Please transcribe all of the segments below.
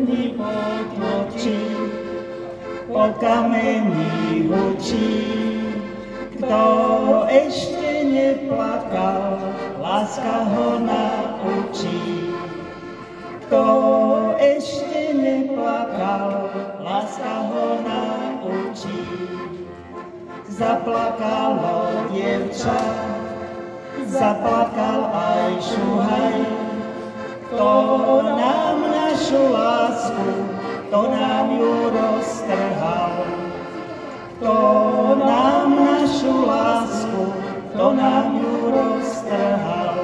dni potločí, po kameni hučí. Kto ešte neplakal, láska ho naučí. Kto ešte neplakal, láska ho naučí. Zaplakalo dievča, zaplakal aj šuhaj. Kto nám našu lásku, kto nám ju roztrhal. Kto nám našu lásku, kto nám ju roztrhal.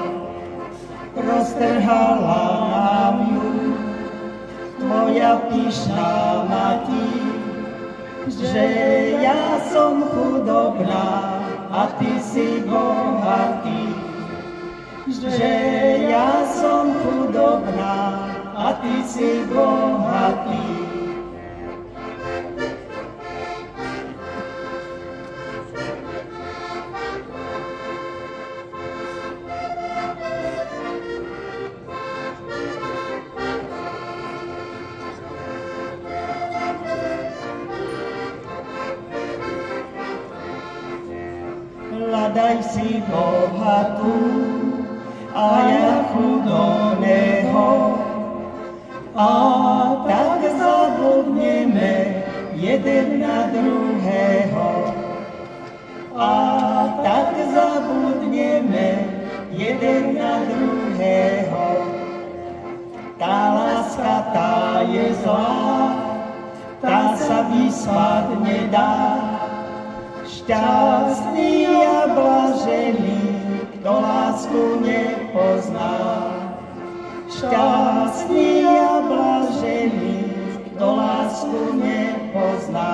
Roztrhala nám ju tvoja pyšná mati, že ja som chudobná a ty si bohatý. Že ja som chudobná a ty si bohatý. Hľadaj si bohatú a ja chudobného, a tak zabudneme jeden na druhého. A tak zabudneme jeden na druhého. Tá láska, tá je zlá, tá sa vyspať nedá. Šťastný a blažený, kto lásku nepozná. Šťastný a blažený, kto lásku nepozná.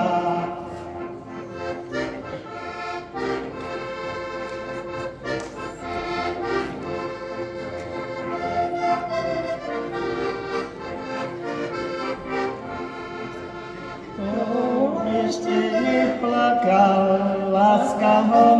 Kto ešte neplakal, láska ho